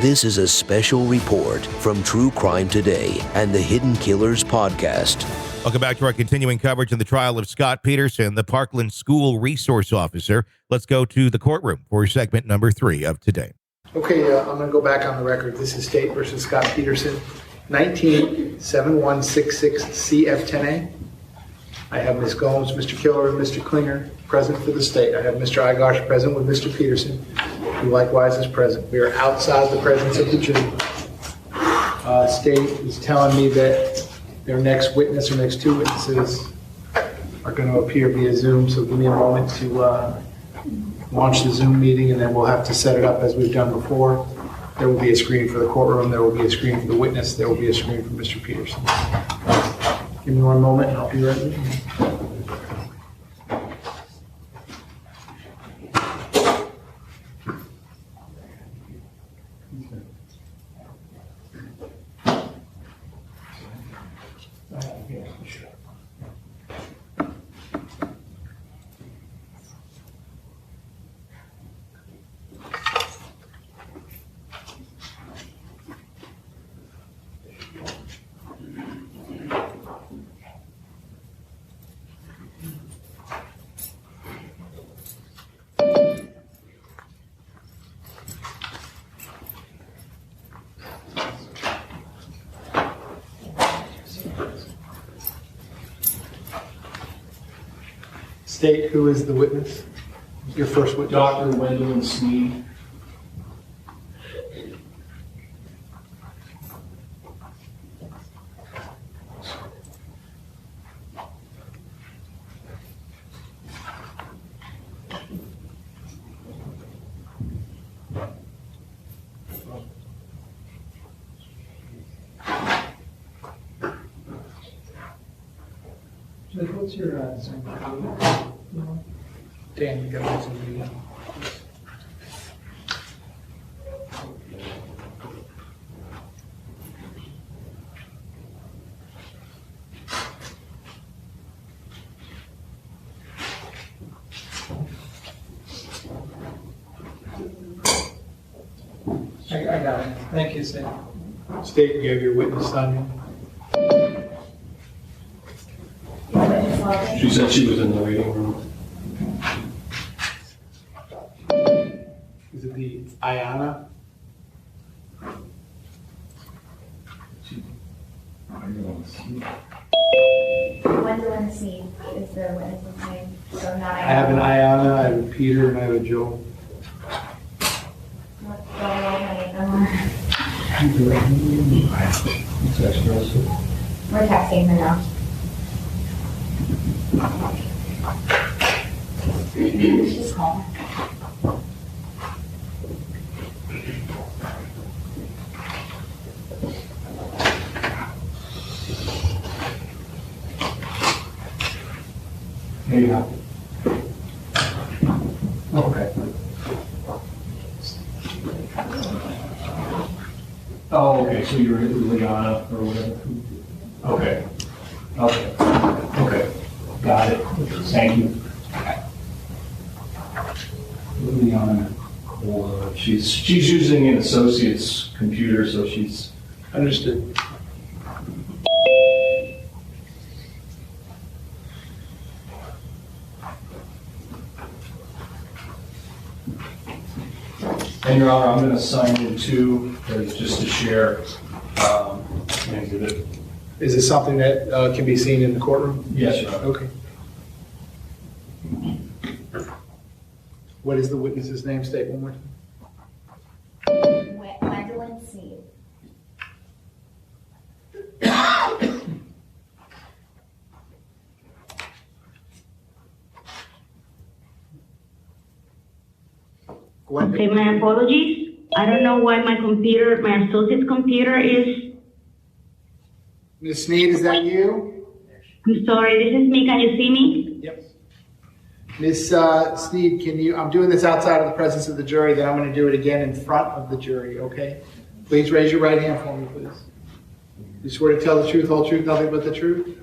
This is a special report from True Crime Today and the Hidden Killers podcast. Welcome back to our continuing coverage of the trial of Scot Peterson, the Parkland School resource officer. Let's go to the courtroom for segment number 3 of today. Okay, I'm going to go back on the record. This is State versus Scot Peterson, 19-7166 CF10A. I have Ms. Gomes, Mr. Killer, and Mr. Klinger present for the state. I have Mr. Igosh present with Mr. Peterson, who likewise is present. We are outside the presence of the jury. State is telling me that their next witness or next 2 witnesses are going to appear via Zoom, so give me a moment to launch the Zoom meeting, and then we'll have to set it up as we've done before. There will be a screen for the courtroom, there will be a screen for the witness, there will be a screen for Mr. Peterson. Give me one moment and I'll be ready. State, who is the witness? Your first witness? Dr. Wendell Sneed. What's your Dan, you got my Zoom meeting. I got it. Thank you, State. State, you have your witness on you. She said she was in the waiting room. Is it the Ayana? Wendell Sneed is the witness's name. So not I have an Ayana, I have a Peter, and I have a Joel. We're texting her now. Just call her. There you go. Okay. Oh, okay, so you're Liana or whatever. Okay. Okay. Okay. Got it. Thank you. Liana, she's using an associate's computer, so she's Understood. And Your Honor, I'm going to sign in too, just to share an exhibit. Is this something that can be seen in the courtroom? Yes, Your Honor. Okay. What is the witness's name? State one more time. Wendell Sneed. Okay, my apologies. I don't know why my associate's computer is... Ms. Sneed, is that you? I'm sorry, this is me. Can you see me? Yep. Ms. Sneed, I'm doing this outside of the presence of the jury, then I'm going to do it again in front of the jury, okay? Please raise your right hand for me, please. You swear to tell the truth, whole truth, nothing but the truth?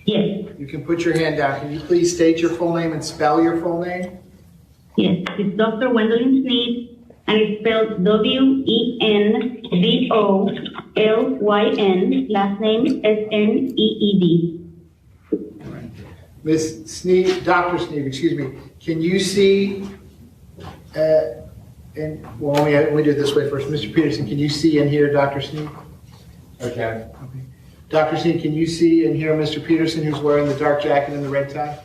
Yes. You can put your hand down. Can you please state your full name and spell your full name? Yes, it's Dr. Gwendolyn Sneed, and it's spelled Wenbolyn, last name Sneed. Ms. Sneed, Dr. Sneed, excuse me, can you see, let me do it this way first. Mr. Peterson, can you see and hear Dr. Sneed? Okay. Dr. Sneed, can you see and hear Mr. Peterson who's wearing the dark jacket and the red tie?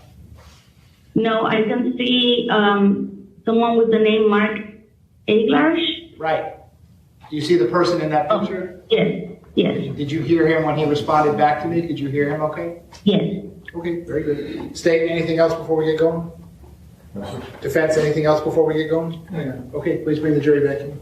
No, I can see someone with the name Mark Eglarsh. Right. Do you see the person in that picture? Yes, yes, Did you hear him when he responded back to me? Did you hear him okay? yes. Okay, very good. State, anything else before we get going? Defense, anything else before we get going? Yeah. Okay, please bring the jury back in.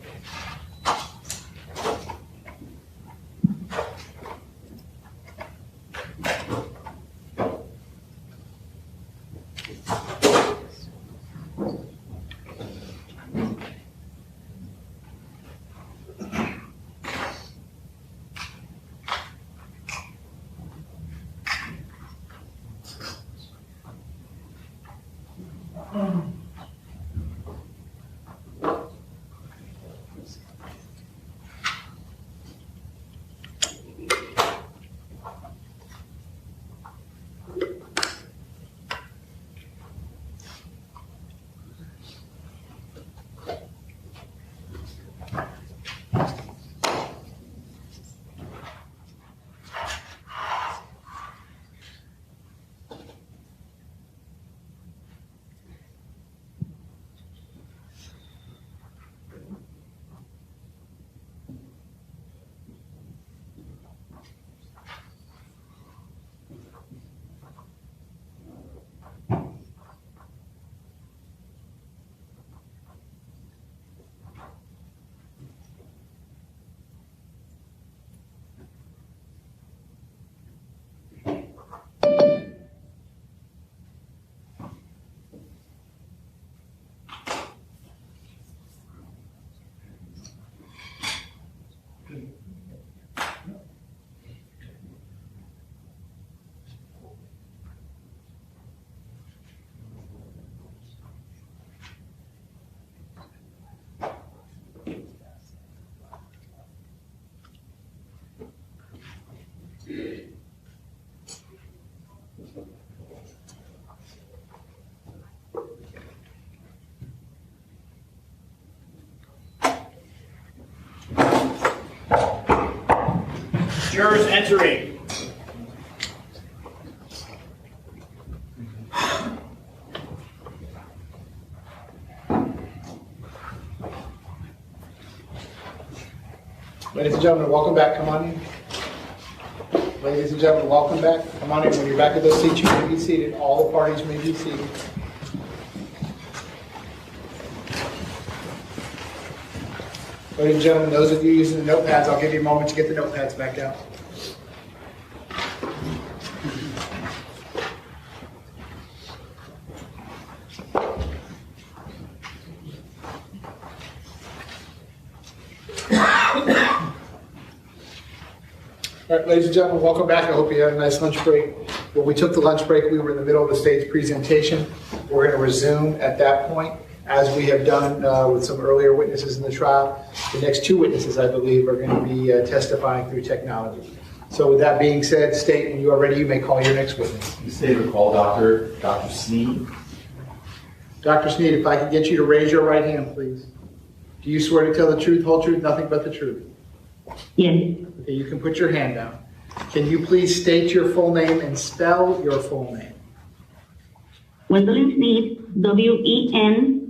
Jurors entering. Ladies and gentlemen, welcome back. Come on in. Ladies and gentlemen, welcome back. Come on in. When you're back at those seats, you may be seated. All the parties may be seated. Ladies and gentlemen, those of you using the notepads, I'll give you a moment to get the notepads back out. All right, ladies and gentlemen, welcome back. I hope you had a nice lunch break. When we took the lunch break, we were in the middle of the state's presentation. We're going to resume at that point, as we have done with some earlier witnesses in the trial. The next two witnesses, I believe, are going to be testifying through technology. So with that being said, state, when you are ready, you may call your next witness. The state will call Dr. Sneed. Dr. Sneed, if I could get you to raise your right hand, please. Do you swear to tell the truth, whole truth, nothing but the truth? Yes. Okay, you can put your hand down. Can you please state your full name and spell your full name? Gwendolyn Sneed, Wendolyn,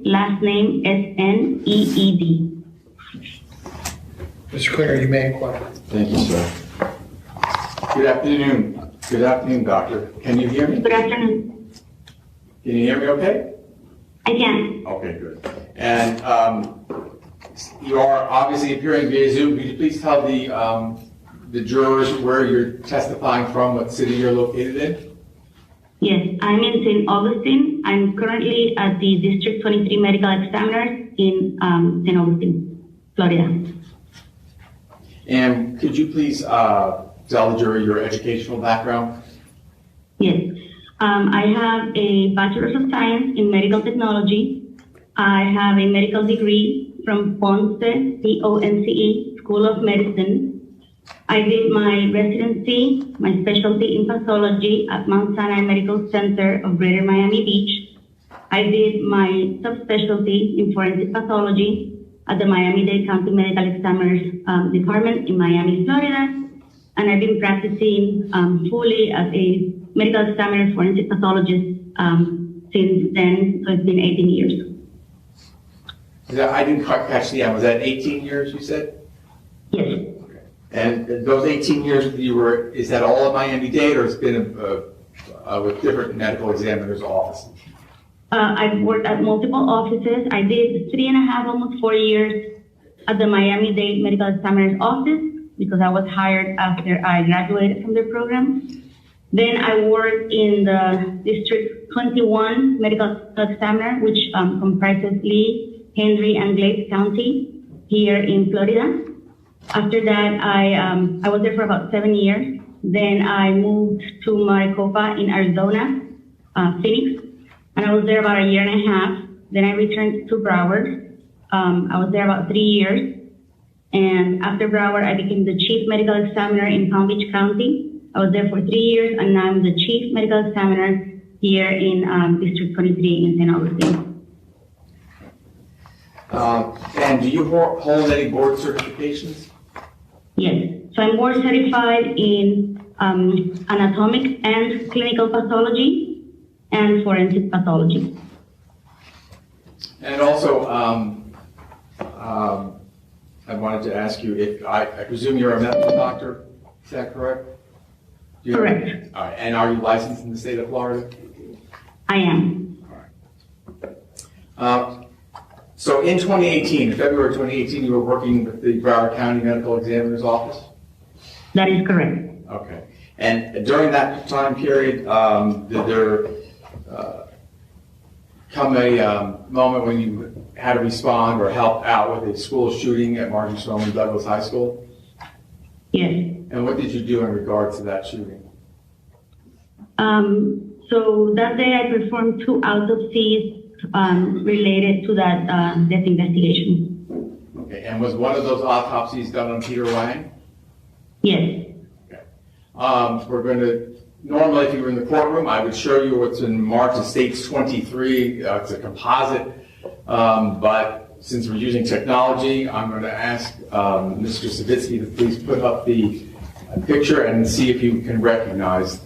last name Sneed. Mr. Klinger, you may inquire. Thank you, sir. Good afternoon. Good afternoon, doctor. Can you hear me? Good afternoon. Can you hear me okay? I can. Okay, good. And you are obviously appearing via Zoom. Could you please tell the jurors where you're testifying from, what city you're located in? Yes, I'm in St. Augustine. I'm currently at the District 23 Medical Examiners in St. Augustine, Florida. And could you please tell the jury your educational background? Yes, I have a Bachelor's of Science in Medical Technology. I have a medical degree from Ponce, P-O-N-C-E, School of Medicine. I did my residency, my specialty in pathology at Mount Sinai Medical Center of Greater Miami Beach. I did my subspecialty in forensic pathology at the Miami-Dade County Medical Examiners Department in Miami, Florida. And I've been practicing fully as a medical examiner forensic pathologist since then, so it's been 18 years. I didn't quite catch the end. Was that 18 years you said? Yes. Okay. And those 18 years is that all at Miami-Dade, or it's been with different medical examiners' offices? I've worked at multiple offices. I did 3.5, almost 4 years at the Miami-Dade Medical Examiner's Office because I was hired after I graduated from the program. Then I worked in the District 21 Medical Examiner, which comprises Lee, Henry, and Glades County here in Florida. After that, I was there for about 7 years. Then I moved to Maricopa in Arizona, Phoenix, and I was there about 1.5 years. Then I returned to Broward. I was there about 3 years. And after Broward, I became the Chief Medical Examiner in Palm Beach County. I was there for 3 years, and now I'm the Chief Medical Examiner here in District 23 in St. Augustine. And do you hold any board certifications? Yes. So I'm board certified in anatomic and clinical pathology and forensic pathology. And also, I wanted to ask you if I presume you're a medical doctor. Is that correct? Correct. All right. And are you licensed in the state of Florida? I am. All right. So in 2018, in February 2018, you were working with the Broward County Medical Examiner's Office? That is correct. Okay. And during that time period, did there come a moment when you had to respond or help out with a school shooting at Martin Shlomo Douglas High School? Yes. And what did you do in regards to that shooting? So that day I performed 2 autopsies related to that death investigation. Okay. And was one of those autopsies done on Peter Wang? Yes. Okay. We're going to, normally if you were in the courtroom, I would show you what's in March of States 23. It's a composite, but since we're using technology, I'm going to ask Mr. Savitsky to please put up the picture and see if you can recognize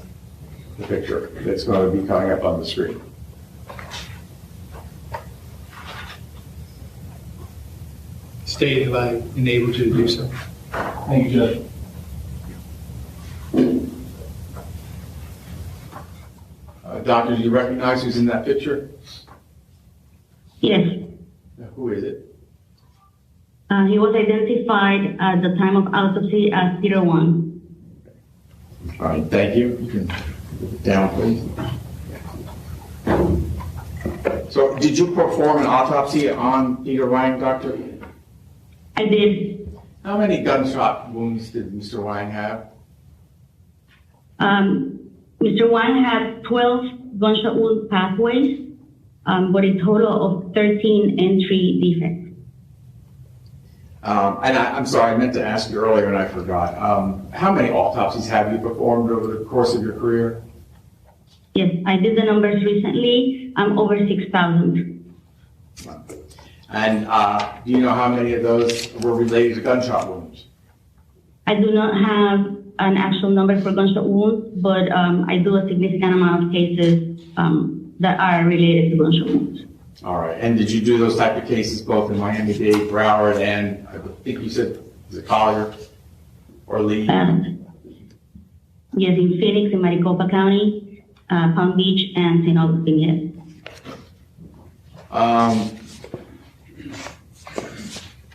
the picture that's going to be coming up on the screen. Stated if I enabled you to do so. Thank you, Judge. Doctor, do you recognize who's in that picture? Yes. Who is it? He was identified at the time of autopsy as Peter Wang. All right, thank you. You can put it down, please. So, did you perform an autopsy on Peter Wang, Doctor? I did. How many gunshot wounds did Mr. Wang have? Mr. Wang had 12 gunshot wound pathways, but a total of 13 entry defects. And I'm sorry, I meant to ask you earlier and I forgot. How many autopsies have you performed over the course of your career? Yes, I did the numbers recently. Over 6,000. And do you know how many of those were related to gunshot wounds? I do not have an actual number for gunshot wounds, but I do a significant amount of cases that are related to gunshot wounds. All right. And did you do those type of cases both in Miami-Dade, Broward, and I think you said, is it Collier or Lee? Yes, in Phoenix, in Maricopa County, Palm Beach, and St. Augustine, yes.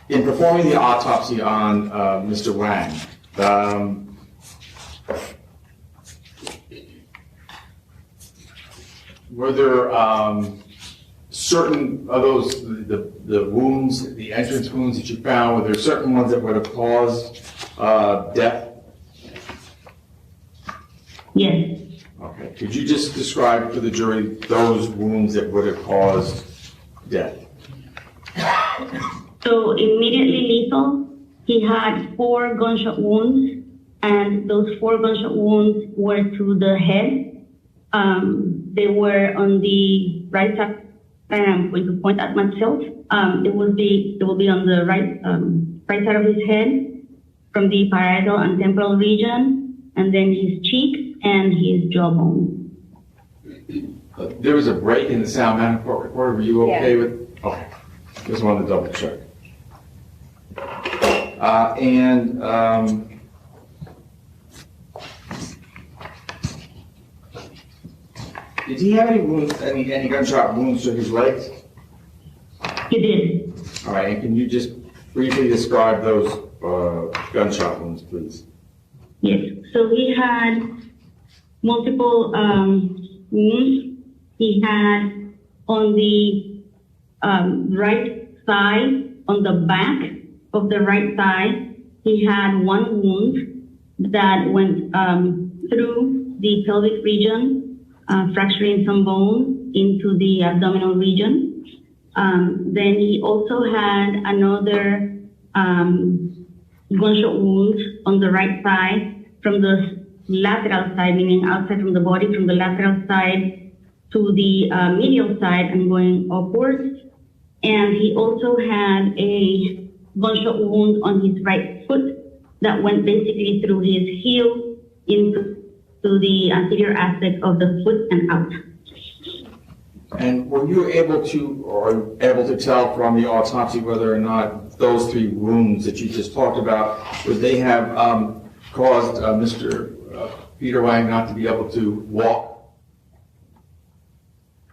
In performing the autopsy on Mr. Wang, were there certain of those, the wounds, the entrance wounds that you found, were there certain ones that would have caused death? Yes. Okay. Could you just describe for the jury those wounds that would have caused death? So immediately lethal, he had 4 gunshot wounds, and those 4 gunshot wounds were to the head. They were on the right side, and I'm going to point at myself. It will be on the right side of his head, from the parietal and temporal region, and then his cheeks and his jawbone. There was a break in the sound management recorder. Were you okay with? Okay. Just wanted to double check. Did he have any wounds, any gunshot wounds to his legs? He did. All right, and can you just briefly describe those gunshot wounds, please? Yes. So he had multiple wounds. He had on the right side, on the back of the right side, he had 1 wound that went through the pelvic region, fracturing some bone into the abdominal region. Then he also had another gunshot wound on the right side from the lateral side, meaning outside from the body, from the lateral side to the medial side and going upwards. And he also had a gunshot wound on his right foot that went basically through his heel into the anterior aspect of the foot and out. And were you able to tell from the autopsy whether or not those 3 wounds that you just talked about, would they have caused Mr. Peter Wang not to be able to walk?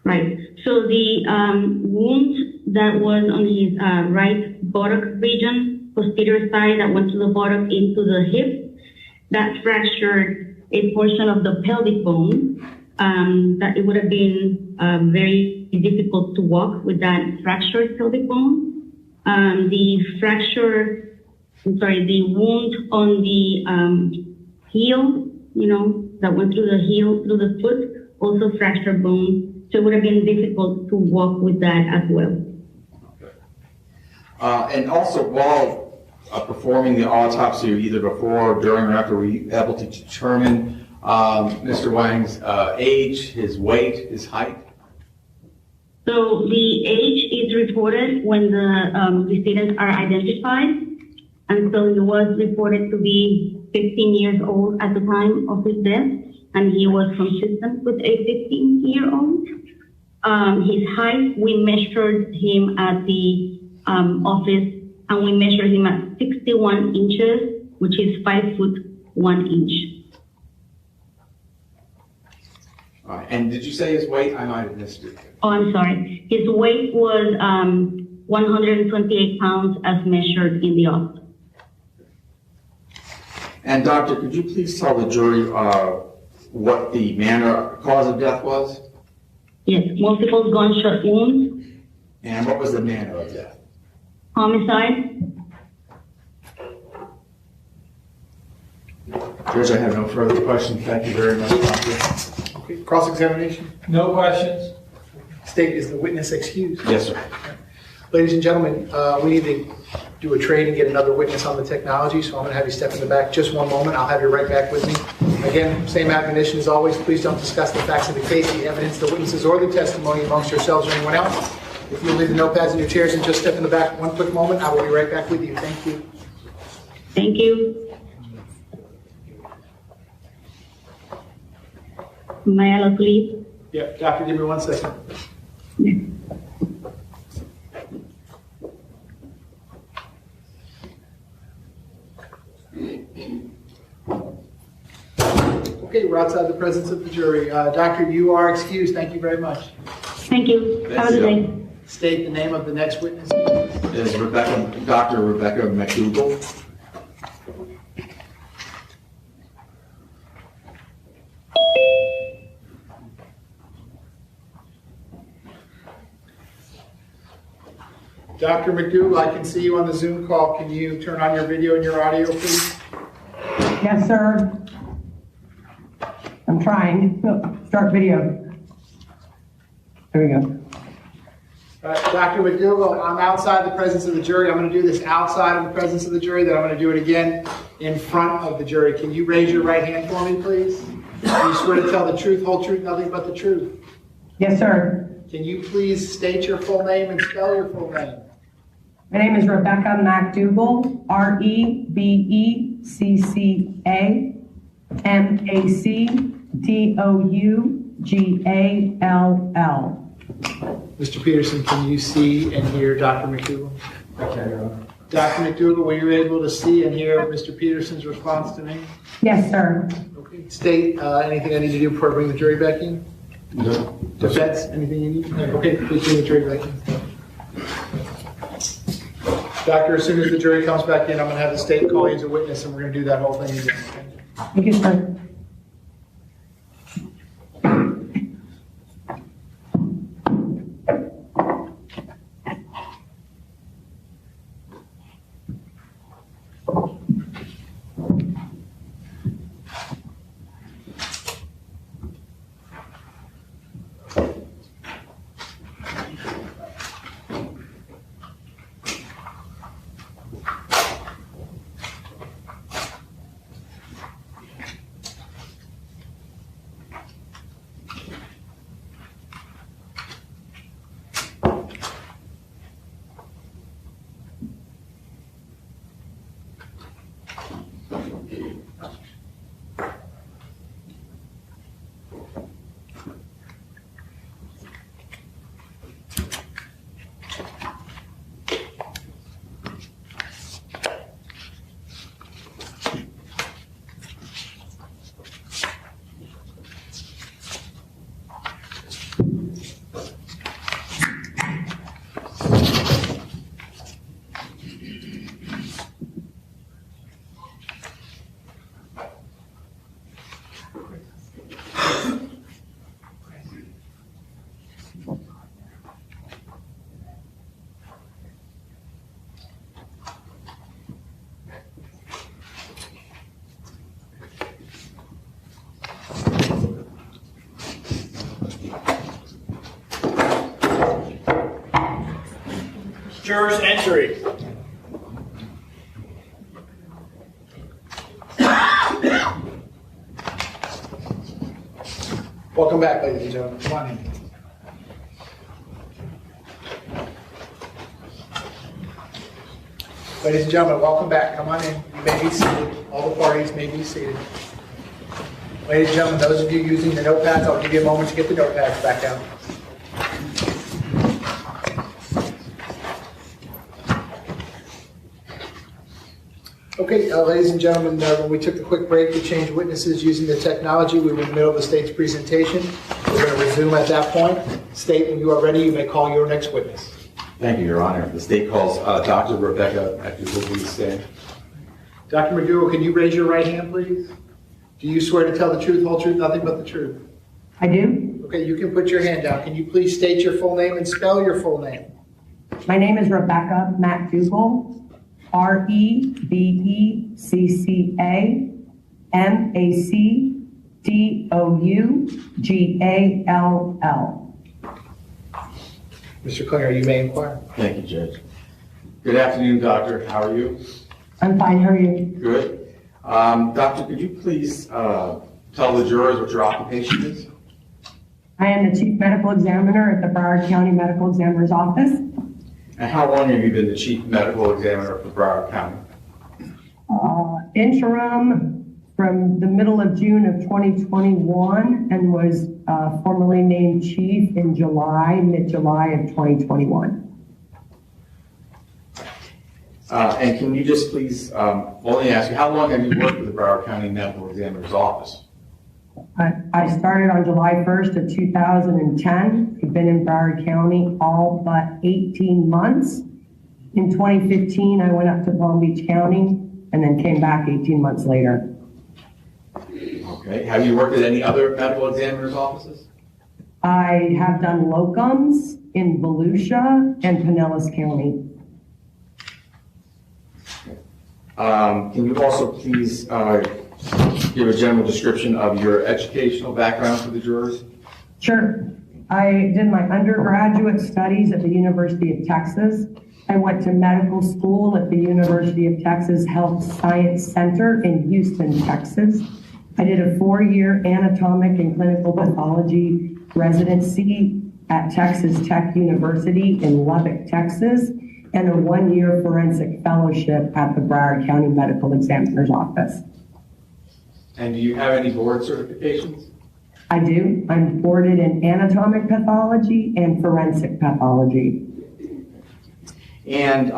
Right. So the wound that was on his right buttock region, posterior side, that went to the buttock into the hip, that fractured a portion of the pelvic bone. That it would have been very difficult to walk with that fractured pelvic bone. The wound on the heel, that went through the heel, through the foot, also fractured bone. So it would have been difficult to walk with that as well. And also, while performing the autopsy, either before, during, or after, were you able to determine Mr. Wang's age, his weight, his height? So the age is reported when the decedents are identified. And so he was reported to be 15 years old at the time of his death, and he was consistent with a 15-year-old. His height, we measured him at the office, and we measured him at 61 inches, which is 5 foot 1 inch. All right. And did you say his weight? I might have missed it. Oh, I'm sorry. His weight was 128 pounds as measured in the office. And doctor, could you please tell the jury what the cause of death was? Yes, multiple gunshot wounds. And what was the manner of death? Homicide. Judge, I have no further questions. Thank you very much, doctor. Okay, cross-examination. No questions? State, is the witness excused? Yes, sir. Ladies and gentlemen, we need to do a trade and get another witness on the technology, so I'm going to have you step in the back just one moment. I'll have you right back with me. Again, same admonition as always. Please don't discuss the facts of the case, the evidence, the witnesses, or the testimony amongst yourselves or anyone else. If you'll leave the notepads in your chairs and just step in the back one quick moment, I will be right back with you. Thank you. Thank you. Mayala, please. Yeah, doctor, give me 1 second. Okay, we're outside the presence of the jury. Doctor, you are excused. Thank you very much. Thank you. Have a good day. State the name of the next witness. Is Dr. Rebecca McDougall. Dr. McDougall, I can see you on the Zoom call. Can you turn on your video and your audio, please? Yes, sir. I'm trying. Start video. There we go. Dr. McDougall, I'm outside the presence of the jury. I'm going to do this outside of the presence of the jury, then I'm going to do it again in front of the jury. Can you raise your right hand for me, please? Do you swear to tell the truth, whole truth, nothing but the truth? Yes, sir. Can you please state your full name and spell your full name? My name is Rebecca MacDougall, REBECCA-MACDOUGALL. Mr. Peterson, can you see and hear Dr. McDougall? I can, Your Honor. Dr. McDougall, were you able to see and hear Mr. Peterson's response to me? Yes, sir. Okay. State anything I need to do before I bring the jury back in? No. Defense, anything you need? Okay, please bring the jury back in. Doctor, as soon as the jury comes back in, I'm going to have the state call you as a witness, and we're going to do that whole thing again. Okay? Thank you, sir. Jurors entry. Welcome back, ladies and gentlemen. Come on in. Ladies and gentlemen, welcome back. Come on in. You may be seated. All the parties may be seated. Ladies and gentlemen, those of you using the notepads, I'll give you a moment to get the notepads back out. Okay, ladies and gentlemen, when we took the quick break to change witnesses using the technology, we were in the middle of the state's presentation. We're going to resume at that point. State, when you are ready, you may call your next witness. Thank you, Your Honor. The state calls Dr. Rebecca McDougall, please stand. Dr. McDougall, can you raise your right hand, please? Do you swear to tell the truth, whole truth, nothing but the truth? I do. Okay, you can put your hand down. Can you please state your full name and spell your full name? My name is Rebecca MacDougall, REBECCA-MACDOUGALL. Mr. Klinger, you may inquire. Thank you, Judge. Good afternoon, Doctor. How are you? I'm fine. How are you? Good. Doctor, could you please tell the jurors what your occupation is? I am the Chief Medical Examiner at the Broward County Medical Examiner's Office. And how long have you been the Chief Medical Examiner for Broward County? Interim from the middle of June of 2021 and was formally named Chief in mid-July of 2021. And can you just please only ask you, how long have you worked with the Broward County Medical Examiner's Office? I started on July 1st of 2010. I've been in Broward County all but 18 months. In 2015, I went up to Palm Beach County and then came back 18 months later. Okay. Have you worked at any other medical examiner's offices? I have done locums in Volusia and Pinellas County. Can you also please give a general description of your educational background for the jurors? Sure. I did my undergraduate studies at the University of Texas. I went to medical school at the University of Texas Health Science Center in Houston, Texas. I did a 4-year anatomic and clinical pathology residency at Texas Tech University in Lubbock, Texas, and a 1-year forensic fellowship at the Broward County Medical Examiner's Office. And do you have any board certifications? I do. I'm boarded in anatomic pathology and forensic pathology. And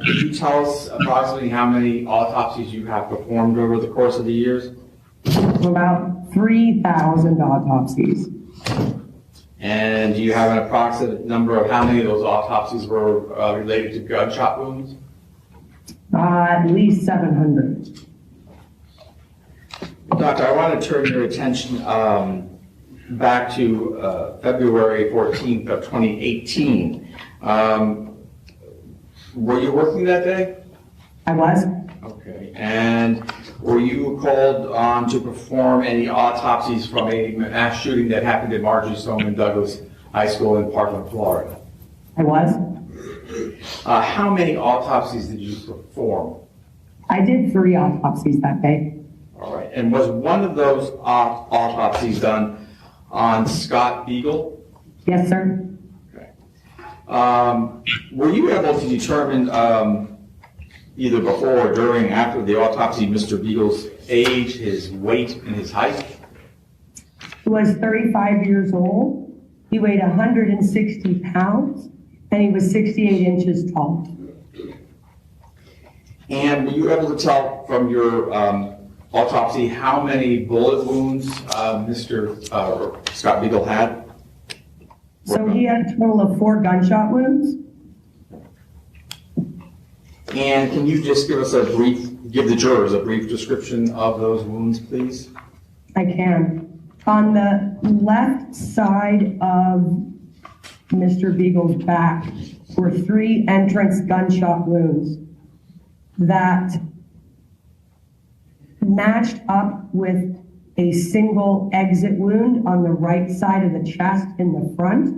could you tell us approximately how many autopsies you have performed over the course of the years? About 3,000 autopsies. And do you have an approximate number of how many of those autopsies were related to gunshot wounds? At least 700. Doctor, I want to turn your attention back to February 14th of 2018. Were you working that day? I was. Okay. And were you called on to perform any autopsies from a mass shooting that happened at Marjorie Stoneman Douglas High School in Parkland, Florida? I was. How many autopsies did you perform? I did 3 autopsies that day. All right. And was one of those autopsies done on Scott Beagle? Yes, sir. Okay. Were you able to determine either before or during, after the autopsy, Mr. Beagle's age, his weight, and his height? He was 35 years old. He weighed 160 pounds, and he was 68 inches tall. And were you able to tell from your autopsy how many bullet wounds Mr. Scott Beagle had? So he had a total of 4 gunshot wounds. And can you just give the jurors a brief description of those wounds, please? I can. On the left side of Mr. Beagle's back were 3 entrance gunshot wounds that matched up with a single exit wound on the right side of the chest in the front.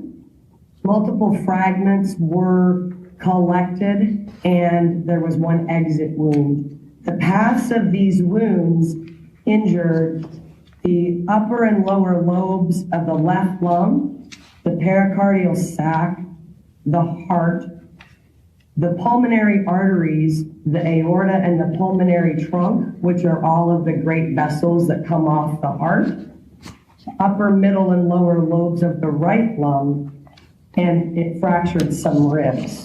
Multiple fragments were collected, and there was 1 exit wound. The paths of these wounds injured the upper and lower lobes of the left lung, the pericardial sac, the heart, the pulmonary arteries, the aorta, and the pulmonary trunk, which are all of the great vessels that come off the heart, upper, middle, and lower lobes of the right lung, and it fractured some ribs.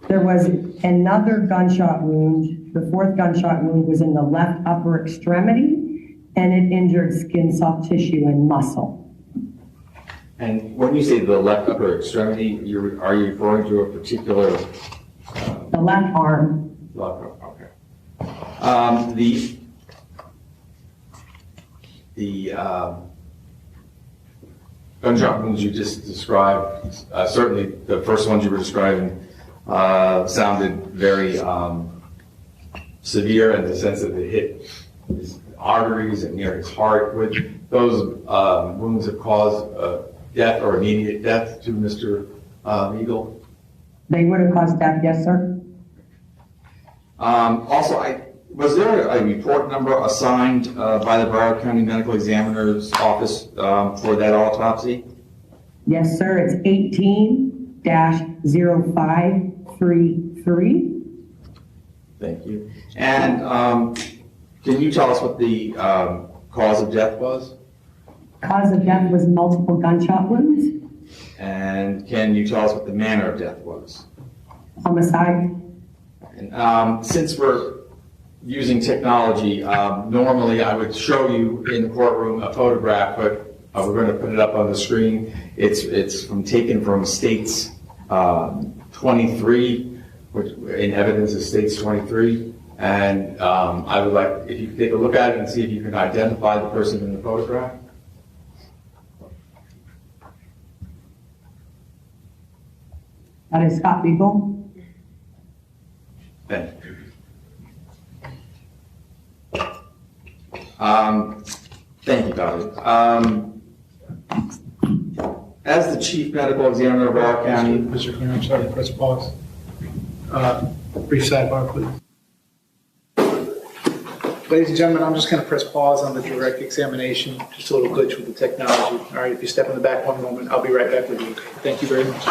There was another gunshot wound. The 4th gunshot wound was in the left upper extremity, and it injured skin, soft tissue, and muscle. And when you say the left upper extremity, are you referring to a particular? The left arm. Okay. The gunshot wounds you just described, certainly the first ones you were describing, sounded very severe in the sense that they hit his arteries and near his heart. Would those wounds have caused death or immediate death to Mr. Beagle? They would have caused death, yes, sir. Also, was there a report number assigned by the Broward County Medical Examiner's Office for that autopsy? Yes, sir. It's 18-0533. Thank you. And can you tell us what the cause of death was? Cause of death was multiple gunshot wounds. And can you tell us what the manner of death was? Homicide. And, since we're using technology, normally I would show you in the courtroom a photograph, but we're going to put it up on the screen. It's taken from States 23, which in evidence is States 23. And I would like if you could take a look at it and see if you can identify the person in the photograph. That is Scott Beagle. Thank you. Thank you, Doctor. As the Chief Medical Examiner of Broward County, Mr. Klinger, I'm sorry, press pause. Brief sidebar, please. Ladies and gentlemen, I'm just going to press pause on the direct examination. Just a little glitch with the technology. All right, if you step in the back one moment, I'll be right back with you. Thank you very much.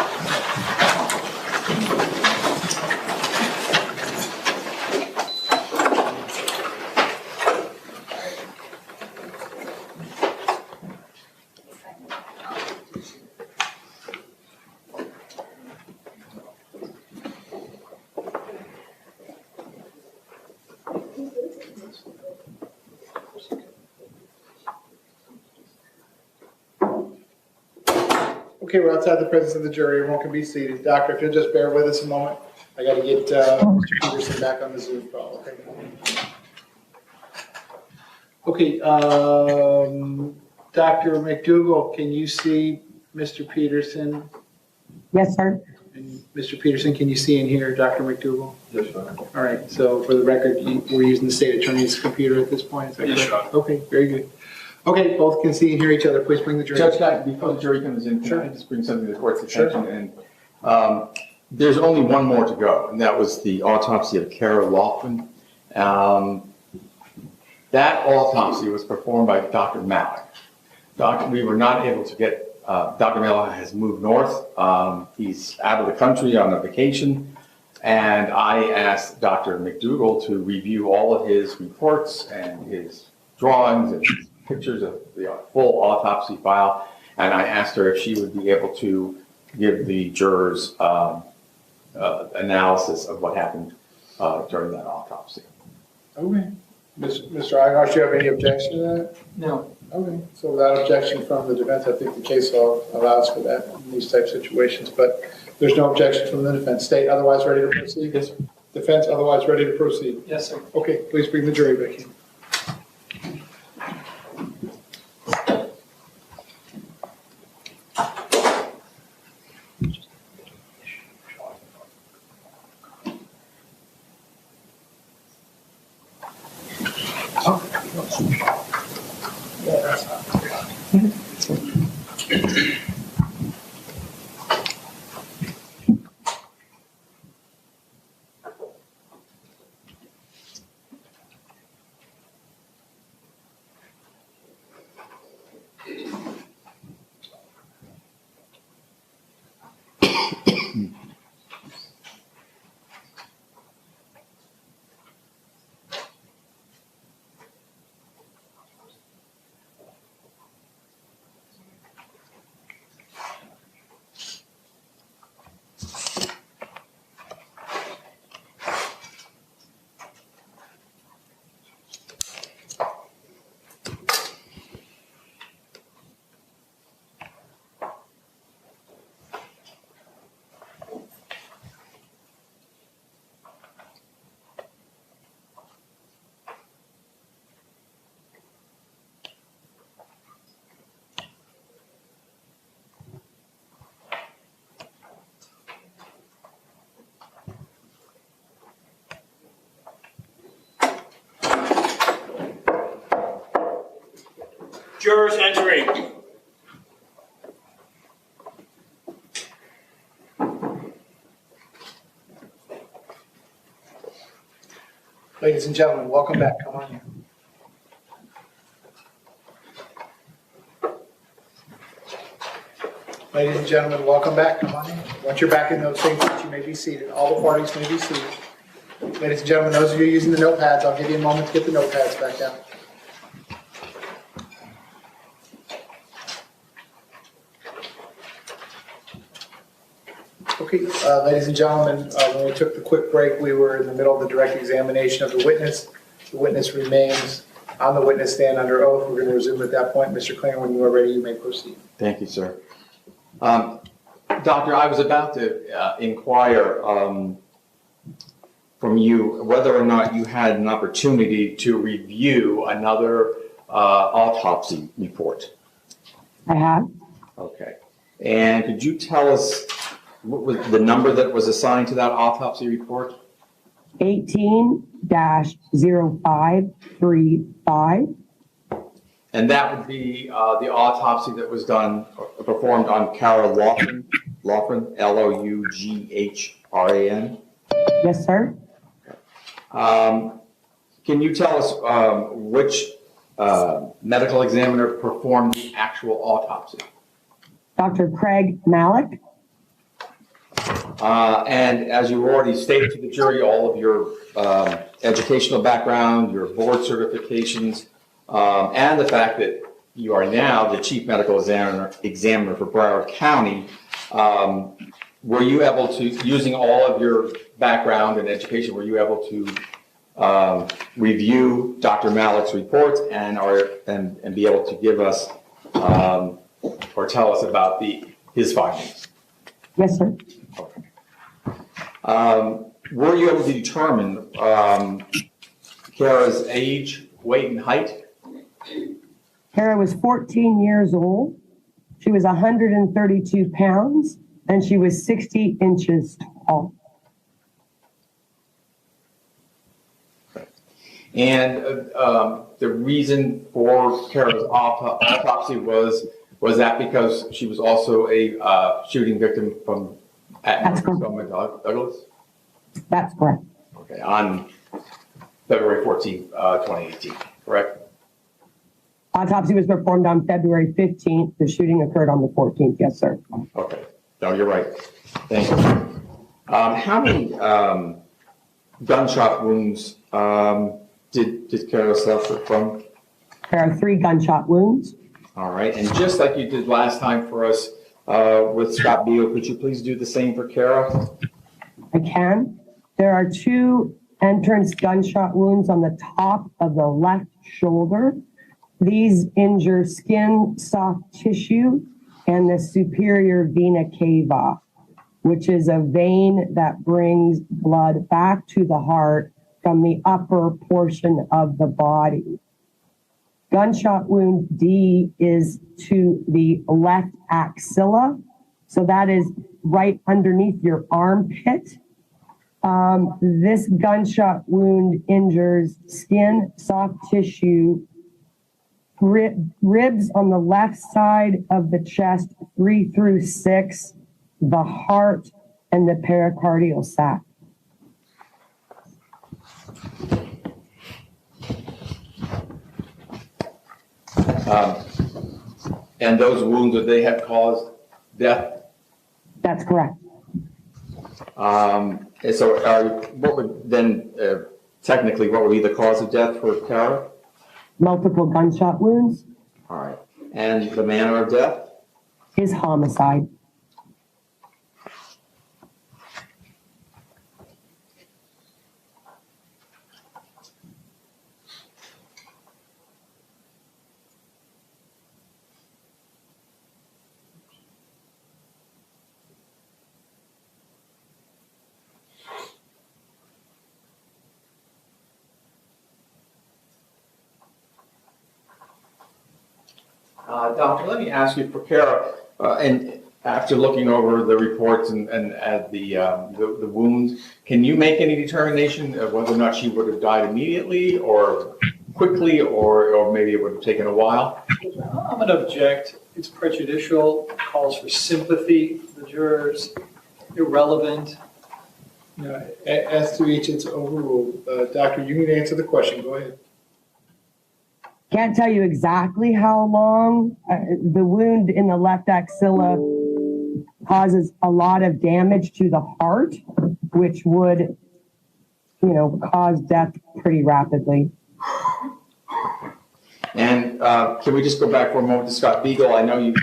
Okay, we're outside the presence of the jury. Everyone can be seated. Doctor, if you'll just bear with us a moment. I got to get Mr. Peterson back on the Zoom call. Okay, Dr. McDougall, can you see Mr. Peterson? Yes, sir. And Mr. Peterson, can you see and hear Dr. McDougall? Yes, sir. All right, so for the record, we're using the state attorney's computer at this point, is that correct? Yes, sir. Okay, very good. Okay, both can see and hear each other. Please bring the jury. Judge, before the jury comes in, can I just bring something to the court's attention? And there's only one more to go, and that was the autopsy of Kara Laughlin. That autopsy was performed by Dr. Malik. We were not able to get, Dr. Malik has moved north. He's out of the country on a vacation. And I asked Dr. McDougall to review all of his reports and his drawings and pictures of the full autopsy file. And I asked her if she would be able to give the jurors analysis of what happened during that autopsy. Okay. Mr. Igosh, do you have any objection to that? No. Okay, so without objection from the defense, I think the case law allows for that in these type of situations, but there's no objection from the defense. State otherwise ready to proceed? Yes, sir. Defense otherwise ready to proceed? Yes, sir. Okay, please bring the jury back in. Jurors entering. Ladies and gentlemen, welcome back. Come on in. Ladies and gentlemen, welcome back. Come on in. Once you're back in those seats, you may be seated. All the parties may be seated. Ladies and gentlemen, those of you using the notepads, I'll give you a moment to get the notepads back out. Okay, ladies and gentlemen, when we took the quick break, we were in the middle of the direct examination of the witness. The witness remains on the witness stand under oath. We're going to resume at that point. Mr. Klinger, when you are ready, you may proceed. Thank you, sir. Doctor, I was about to inquire from you whether or not you had an opportunity to review another autopsy report. I have. Okay. And could you tell us what was the number that was assigned to that autopsy report? 18-0535. And that would be the autopsy that was performed on Kara Loughran, Loughran. Yes, sir. Can you tell us which medical examiner performed the actual autopsy? Dr. Craig Malik. And as you already stated to the jury, all of your educational background, your board certifications, and the fact that you are now the chief medical examiner for Broward County, were you able to, using all of your background and education, were you able to review Dr. Malik's reports and be able to give us or tell us about his findings? Yes, sir. Okay. Were you able to determine Kara's age, weight, and height? Kara was 14 years old. She was 132 pounds, and she was 60 inches tall. And the reason for Kara's autopsy was that because she was also a shooting victim at Douglas? That's correct. Okay, on February 14th, 2018, correct? Autopsy was performed on February 15th. The shooting occurred on the 14th. Yes, sir. Okay. No, you're right. Thank you. How many gunshot wounds did Kara suffer from? There are 3 gunshot wounds. All right. And just like you did last time for us with Scott Beale, could you please do the same for Kara? I can. There are 2 entrance gunshot wounds on the top of the left shoulder. These injure skin, soft tissue, and the superior vena cava, which is a vein that brings blood back to the heart from the upper portion of the body. Gunshot wound D is to the left axilla. So that is right underneath your armpit. This gunshot wound injures skin, soft tissue, ribs on the left side of the chest, 3 through 6, the heart, and the pericardial sac. And those wounds, would they have caused death? That's correct. So what would then, technically, what would be the cause of death for Kara? Multiple gunshot wounds. All right. And the manner of death? Is homicide. Doctor, let me ask you for Kara, and after looking over the reports and at the wounds, can you make any determination of whether or not she would have died immediately or quickly, or maybe it would have taken a while? I'm going to object. It's prejudicial, calls for sympathy for the jurors, irrelevant. As to each, it's overruled. Doctor, you can answer the question. Go ahead. Can't tell you exactly how long. The wound in the left axilla causes a lot of damage to the heart, which would, cause death pretty rapidly. And can we just go back for a moment to Scott Beagle? I know you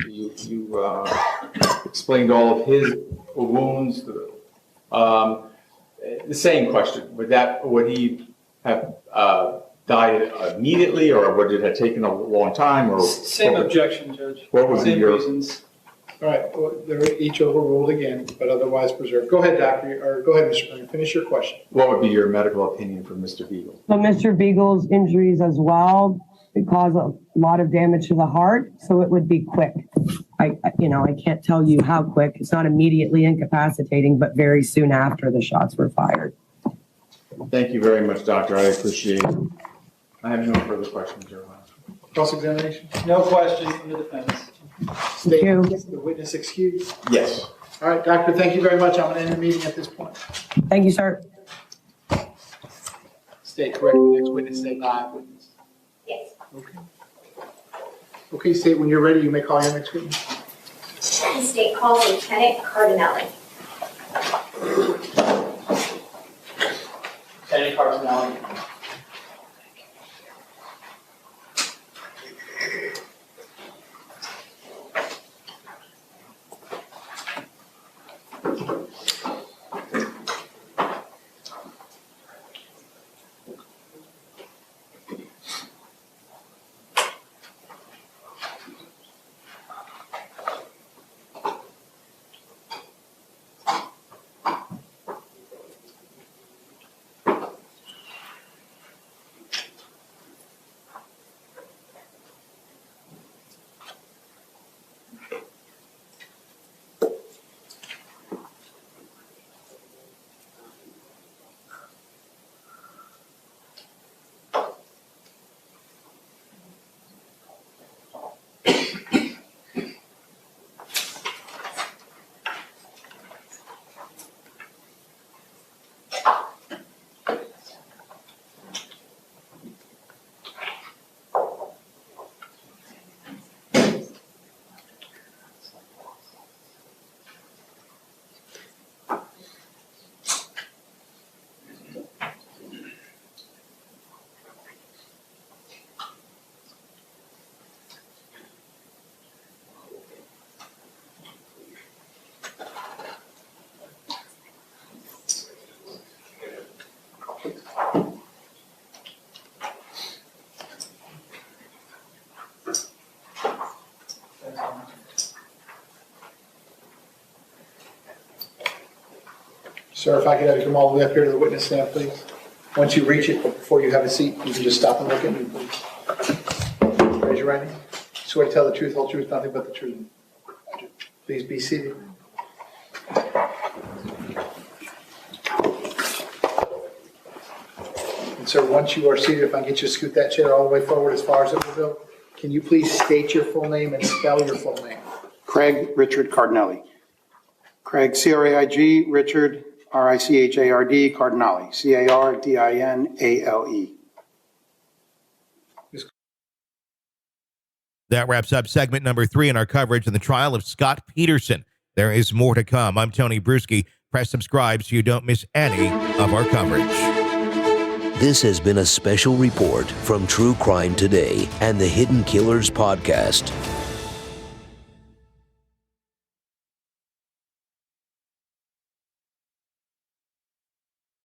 explained all of his wounds. The same question. Would he have died immediately, or would it have taken a long time? Or same objection, Judge. What would be same your reasons? All right, well, they're each overruled again, but otherwise preserved. Go ahead, Doctor, or go ahead, Mr. Clinton, finish your question. What would be your medical opinion for Mr. Beagle? So Mr. Beagle's injuries as well, it caused a lot of damage to the heart, so it would be quick. I can't tell you how quick. It's not immediately incapacitating, but very soon after the shots were fired. Thank you very much, Doctor. I appreciate it. I have no further questions, Your Honor. Cross-examination? No question from the defense. State, you. the witness excused. Yes. All right, doctor, thank you very much. I'm going to end the meeting at this point. Thank you, sir. State, correct, the next witness is a live witness. Yes. Okay. Okay, State, when you're ready, you may call your next witness. The state calls Lieutenant Cardinelli. Lieutenant Cardinelli. Sir, if I could have you come all the way up here to the witness stand, please. Once you reach it, before you have a seat, you can just stop and look at me, please. Raise your right hand. Swear to tell the truth, whole truth, nothing but the truth. Please be seated. And sir, once you are seated, if I can get you to scoot that chair all the way forward as far as it will go, can you please state your full name and spell your full name? Craig Richard Cardinelli. Craig, C-R-A-I-G, Richard, R-I-C-H-A-R-D, Cardinale, C-A-R-D-I-N-A-L-E. That wraps up segment number 3 in our coverage in the trial of Scot Peterson. There is more to come. I'm Tony Brueski. Press subscribe so you don't miss any of our coverage. This has been a special report from True Crime Today and the Hidden Killers podcast.